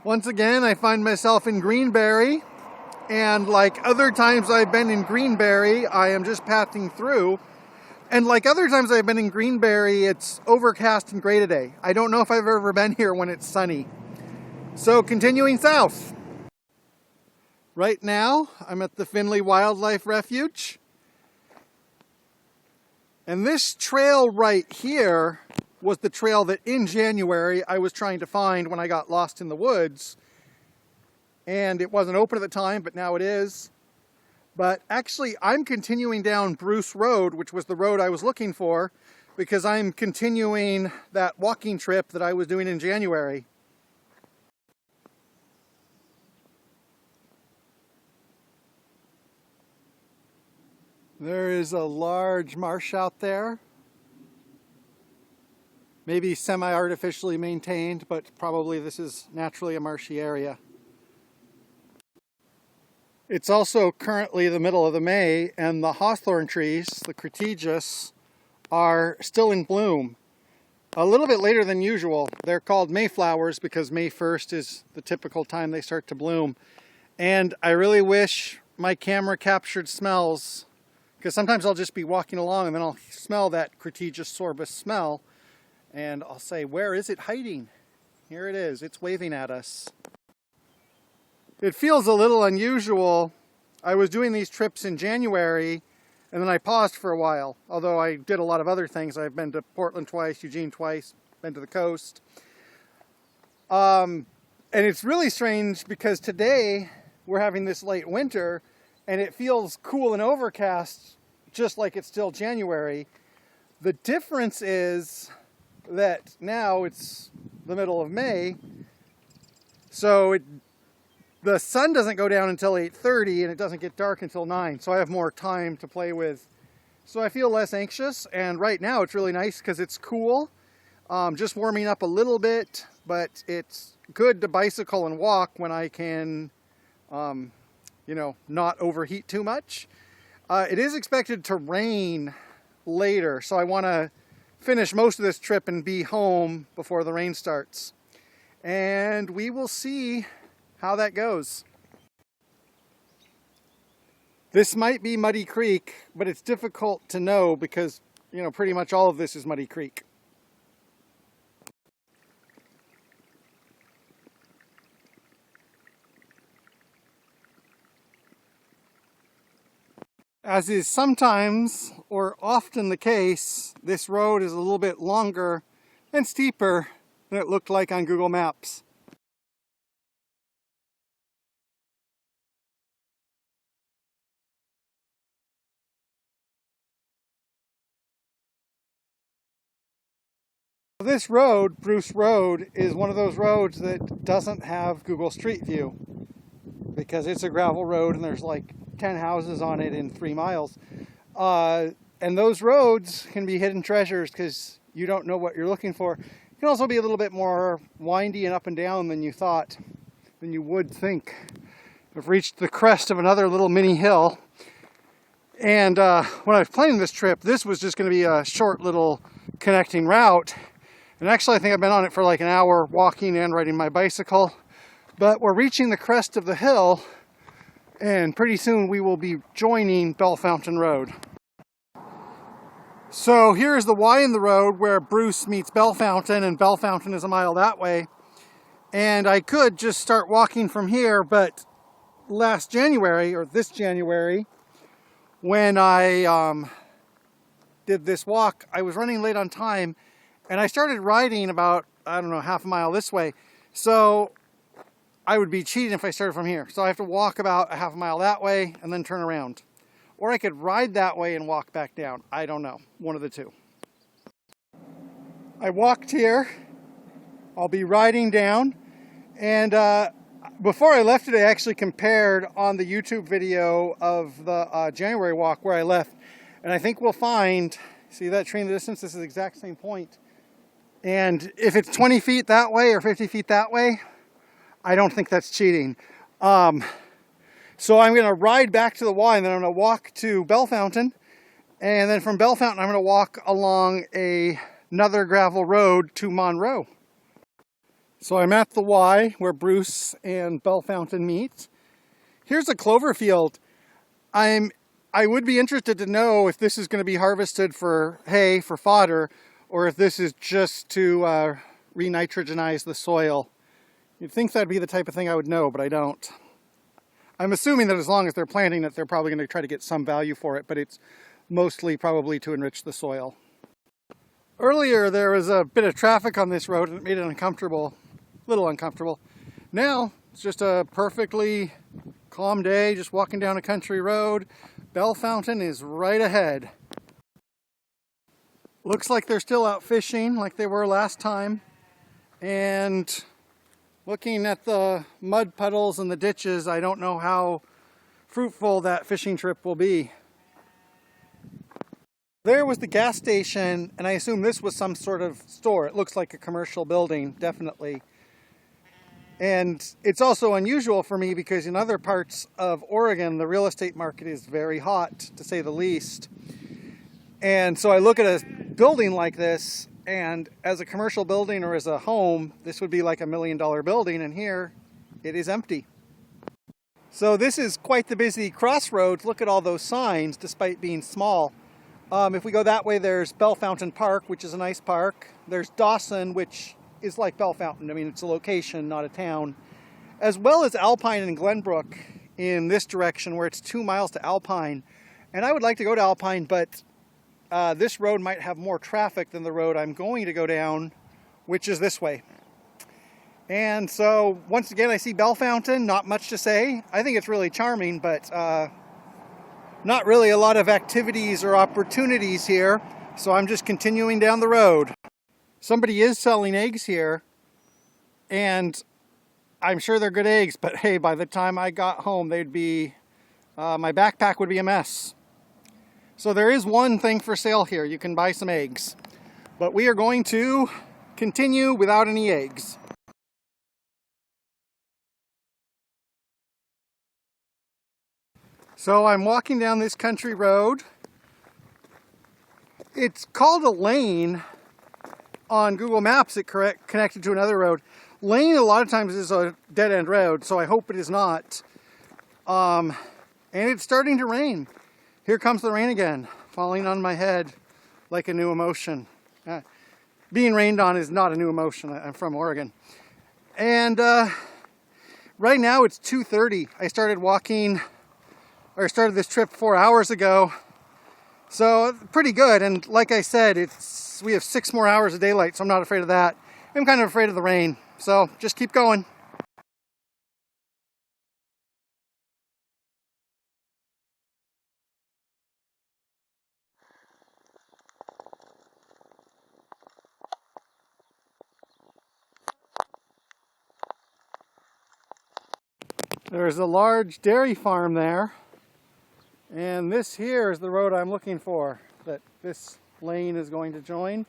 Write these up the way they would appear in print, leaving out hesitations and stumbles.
Once again, I find myself in Greenberry, and like other times I've been in Greenberry, I am just passing through. And like other times I've been in Greenberry, it's overcast and gray today. I don't know if I've ever been here when it's sunny. So continuing south. Right now, I'm at the Finley Wildlife Refuge. And this trail right here was the trail that in January I was trying to find when I got lost in the woods. And it wasn't open at the time, but now it is. But actually, I'm continuing down Bruce Road, which was the road I was looking for, because I'm continuing that walking trip that I was doing in January. There is a large marsh out there. Maybe semi-artificially maintained, but probably this is naturally a marshy area. It's also currently the middle of the May, and the hawthorn trees, the crataegus, are still in bloom. A little bit later than usual. They're called Mayflowers because May 1st is the typical time they start to bloom. And I really wish my camera captured smells, because sometimes I'll just be walking along and then I'll smell that crataegus sorbus smell. And I'll say, where is it hiding? Here it is, it's waving at us. It feels a little unusual. I was doing these trips in January and then I paused for a while. Although I did a lot of other things. I've been to Portland twice, Eugene twice, been to the coast. And it's really strange because today we're having this late winter and it feels cool and overcast just like it's still January. The difference is that now it's the middle of May, so the sun doesn't go down until 8:30 and it doesn't get dark until 9, so I have more time to play with. So I feel less anxious, and right now it's really nice because it's cool, just warming up a little bit, but it's good to bicycle and walk when I can, not overheat too much. It is expected to rain later, so I want to finish most of this trip and be home before the rain starts. And we will see how that goes. This might be Muddy Creek, but it's difficult to know because, pretty much all of this is Muddy Creek. As is sometimes or often the case, this road is a little bit longer and steeper than it looked like on Google Maps. This road, Bruce Road, is one of those roads that doesn't have Google Street View because it's a gravel road and there's like 10 houses on it in 3 miles. And those roads can be hidden treasures because you don't know what you're looking for. It can also be a little bit more windy and up and down than you would think. I've reached the crest of another little mini hill. And when I was planning this trip, this was just going to be a short little connecting route. And actually I think I've been on it for like an hour walking and riding my bicycle. But we're reaching the crest of the hill, and pretty soon we will be joining Bellfountain Road. So here's the Y in the road where Bruce meets Bellfountain, and Bellfountain is a mile that way. And I could just start walking from here, but last January, or this January, when I did this walk, I was running late on time, and I started riding about, half a mile this way. So I would be cheating if I started from here. So I have to walk about a half a mile that way and then turn around. Or I could ride that way and walk back down. I don't know. One of the two. I walked here. I'll be riding down. And before I left today, I actually compared on the YouTube video of the January walk where I left. And I think we'll find, see that tree in the distance? This is the exact same point. And if it's 20 feet that way or 50 feet that way, I don't think that's cheating. So I'm going to ride back to the Y, and then I'm going to walk to Bellfountain. And then from Bellfountain, I'm going to walk along another gravel road to Monroe. So I'm at the Y where Bruce and Bellfountain meet. Here's a clover field. I would be interested to know if this is going to be harvested for hay, for fodder, or if this is just to re-nitrogenize the soil. You'd think that'd be the type of thing I would know, but I don't. I'm assuming that as long as they're planting it, they're probably going to try to get some value for it, but it's mostly probably to enrich the soil. Earlier there was a bit of traffic on this road and it made it uncomfortable, a little uncomfortable. Now it's just a perfectly calm day, just walking down a country road. Bellfountain is right ahead. Looks like they're still out fishing like they were last time. And looking at the mud puddles and the ditches, I don't know how fruitful that fishing trip will be. There was the gas station, and I assume this was some sort of store. It looks like a commercial building, definitely. And it's also unusual for me because in other parts of Oregon, the real estate market is very hot, to say the least. And so I look at a building like this, and as a commercial building or as a home, this would be like $1 million building, and here it is empty. So this is quite the busy crossroads. Look at all those signs, despite being small. If we go that way, there's Bellfountain Park, which is a nice park. There's Dawson, which is like Bellfountain. I mean, it's a location, not a town. As well as Alpine and Glenbrook in this direction, where it's 2 miles to Alpine. And I would like to go to Alpine, but this road might have more traffic than the road I'm going to go down, which is this way. And so, once again, I see Bellfountain, not much to say. I think it's really charming, but not really a lot of activities or opportunities here, so I'm just continuing down the road. Somebody is selling eggs here, and I'm sure they're good eggs, but hey, by the time I got home, they'd be, my backpack would be a mess. So there is one thing for sale here. You can buy some eggs, but we are going to continue without any eggs. So I'm walking down this country road. It's called a lane on Google Maps. It connected to another road. Lane a lot of times is a dead-end road, so I hope it is not. And it's starting to rain. Here comes the rain again, falling on my head like a new emotion. Being rained on is not a new emotion. I'm from Oregon. And right now it's 2:30. I started this trip 4 hours ago. So pretty good. And like I said, we have 6 more hours of daylight, so I'm not afraid of that. I'm kind of afraid of the rain. So just keep going. There's a large dairy farm there, and this here is the road I'm looking for, that this lane is going to join.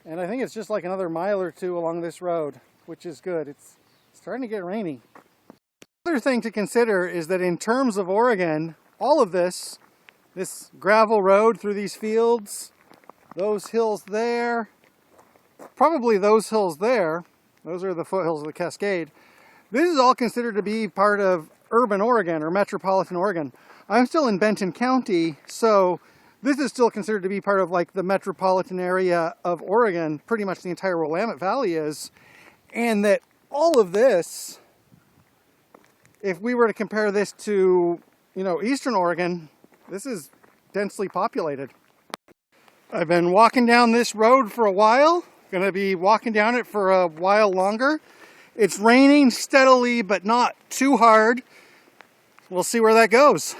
And I think it's just like another mile or two along this road, which is good. It's starting to get rainy. Another thing to consider is that in terms of Oregon, all of this gravel road through these fields, those hills there, probably those hills there, those are the foothills of the Cascade. This is all considered to be part of urban Oregon or metropolitan Oregon. I'm still in Benton County, so this is still considered to be part of like the metropolitan area of Oregon. Pretty much the entire Willamette Valley is. And that all of this, if we were to compare this to, Eastern Oregon, this is densely populated. I've been walking down this road for a while. Going to be walking down it for a while longer. It's raining steadily, but not too hard. We'll see where that goes.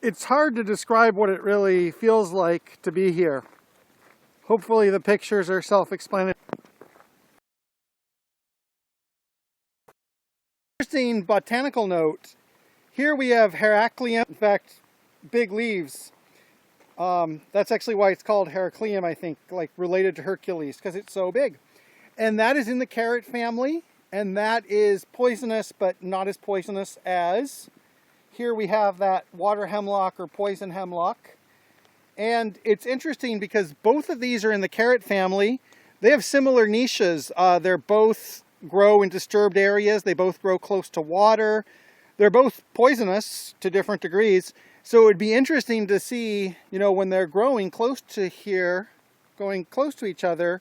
It's hard to describe what it really feels like to be here. Hopefully the pictures are self-explanatory. Interesting botanical note. Here we have Heracleum, in fact, big leaves. That's actually why it's called Heracleum, I think, like related to Hercules, because it's so big. And that is in the carrot family, and that is poisonous, but not as poisonous as here we have that water hemlock or poison hemlock. And it's interesting because both of these are in the carrot family. They have similar niches. They're both grow in disturbed areas. They both grow close to water. They're both poisonous to different degrees. So it would be interesting to see, you know, when they're growing close to here, going close to each other,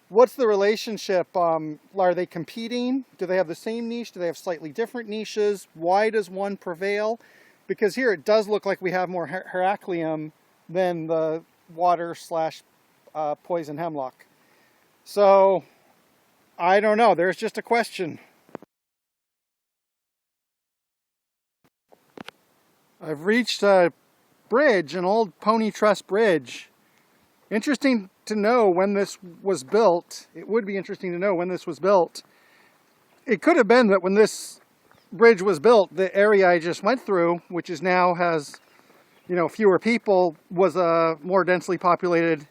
what's the relationship? Are they competing? Do they have the same niche? Do they have slightly different niches? Why does one prevail? Because here it does look like we have more Heracleum than the water slash poison hemlock. So I don't know. There's just a question. I've reached a bridge, an old pony truss bridge. Interesting to know when this was built. It would be interesting to know when this was built. It could have been that when this bridge was built, the area I just went through, which is now has, you know, fewer people, was a more densely populated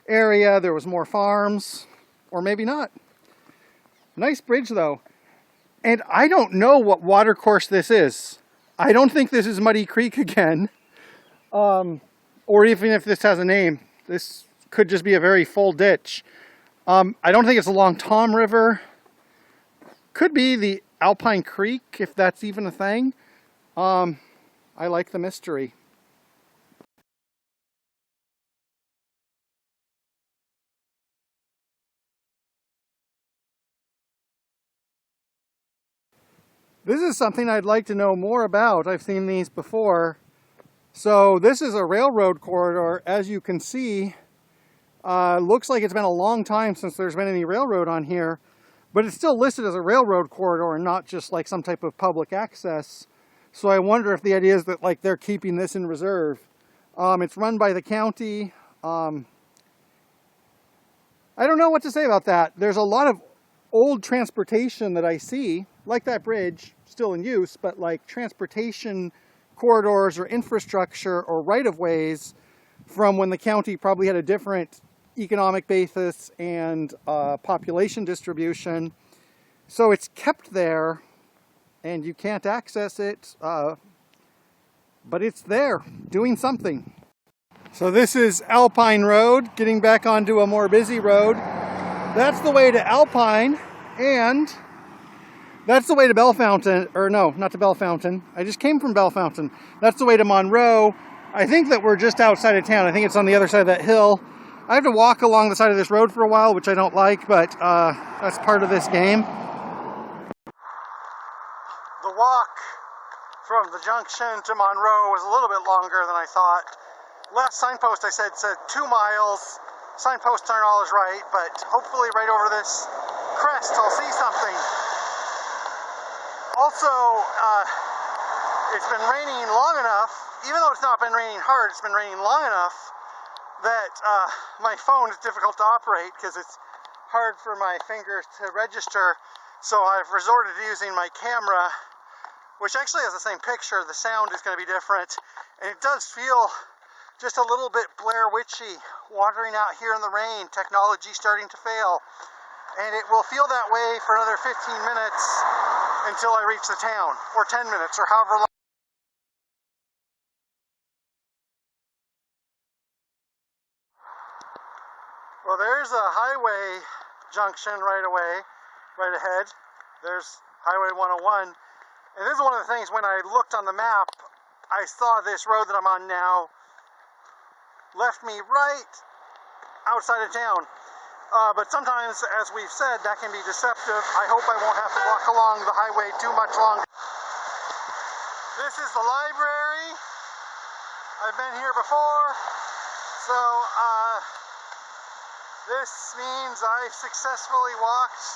area. There was more farms, or maybe not. Nice bridge though. And I don't know what water course this is. I don't think this is Muddy Creek again, or even if this has a name. This could just be a very full ditch. I don't think it's the Long Tom River. Could be the Alpine Creek, if that's even a thing. I like the mystery. This is something I'd like to know more about. I've seen these before. So this is a railroad corridor. As you can see, looks like it's been a long time since there's been any railroad on here, but it's still listed as a railroad corridor and not just like some type of public access. So I wonder if the idea is that like they're keeping this in reserve. It's run by the county. I don't know what to say about that. There's a lot of old transportation that I see, like that bridge, still in use, but like transportation corridors or infrastructure or right-of-ways from when the county probably had a different economic basis and population distribution. So it's kept there and you can't access it, but it's there doing something. So this is Alpine Road, getting back onto a more busy road. That's the way to Alpine, and that's the way to Bellfountain, or no, not to Bellfountain. I just came from Bellfountain. That's the way to Monroe. I think that we're just outside of town. I think it's on the other side of that hill. I have to walk along the side of this road for a while, which I don't like, but that's part of this game. The walk from the junction to Monroe was a little bit longer than I thought. Last signpost I said 2 miles. Signposts aren't always right, but hopefully right over this crest I'll see something. Also, it's been raining long enough, even though it's not been raining hard, it's been raining long enough that my phone is difficult to operate because it's hard for my fingers to register. So I've resorted to using my camera, which actually has the same picture. The sound is going to be different, and it does feel just a little bit Blair Witchy, wandering out here in the rain, technology starting to fail. And it will feel that way for another 15 minutes until I reach the town, or 10 minutes, or however long. Well, there's a highway junction right away, right ahead. There's Highway 101. And this is one of the things, when I looked on the map, I saw this road that I'm on now left me right outside of town. But sometimes, as we've said, that can be deceptive. I hope I won't have to walk along the highway too much longer. This is the library. I've been here before. So, this means I've successfully walked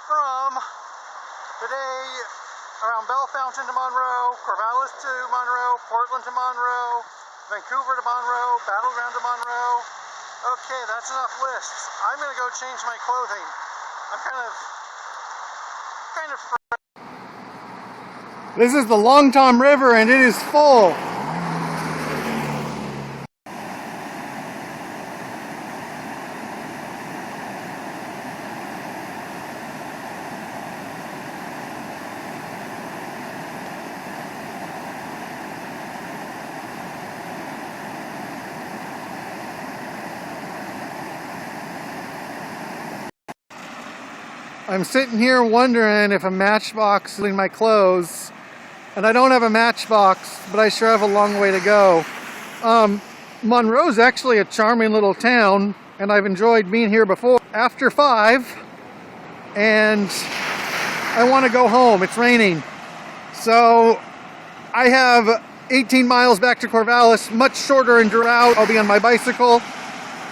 from today around Bellfountain to Monroe, Corvallis to Monroe, Portland to Monroe, Vancouver to Monroe, Battleground to Monroe. Okay, that's enough lists. I'm gonna go change my clothing. I'm kind of. This is the Long Tom River, and it is full. I'm sitting here wondering if a matchbox is in my clothes, and I don't have a matchbox, but I sure have a long way to go. Monroe's actually a charming little town, and I've enjoyed being here before. After 5, and I want to go home. It's raining. So I have 18 miles back to Corvallis, much shorter in route. I'll be on my bicycle,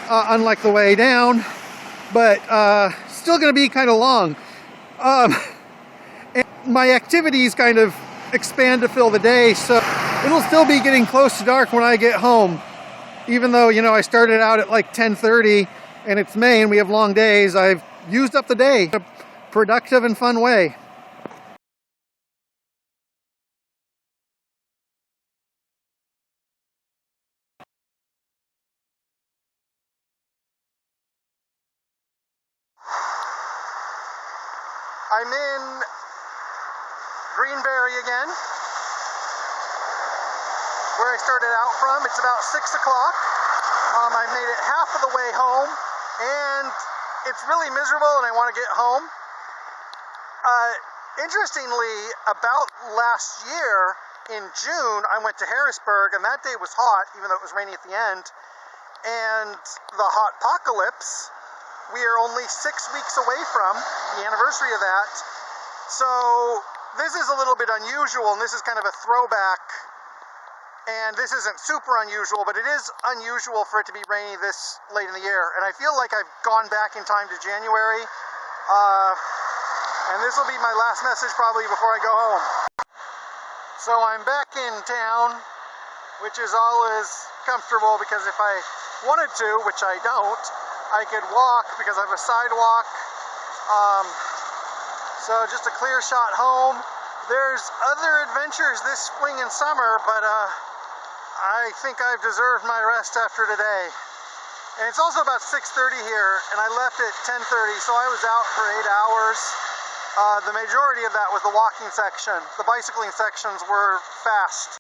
unlike the way down, but still going to be kind of long. And my activities kind of expand to fill the day, so it'll still be getting close to dark when I get home. Even though, you know, I started out at like 10:30 and it's May and we have long days, I've used up the day in a productive and fun way. I'm in Greenberry again, where I started out from. It's about 6 o'clock. I made it half of the way home, and it's really miserable and I want to get home. Interestingly, about last year in June, I went to Harrisburg, and that day was hot, even though it was raining at the end. And the hot apocalypse, we are only 6 weeks away from the anniversary of that. So this is a little bit unusual, and this is kind of a throwback. And this isn't super unusual, but it is unusual for it to be rainy this late in the year. And I feel like I've gone back in time to January. And this will be my last message probably before I go home. So I'm back in town, which is always comfortable because if I wanted to, which I don't, I could walk because I have a sidewalk. So just a clear shot home. There's other adventures this spring and summer, but I think I've deserved my rest after today. And it's also about 6:30 here, and I left at 10:30, so I was out for 8 hours. The majority of that was the walking section. The bicycling sections were fast.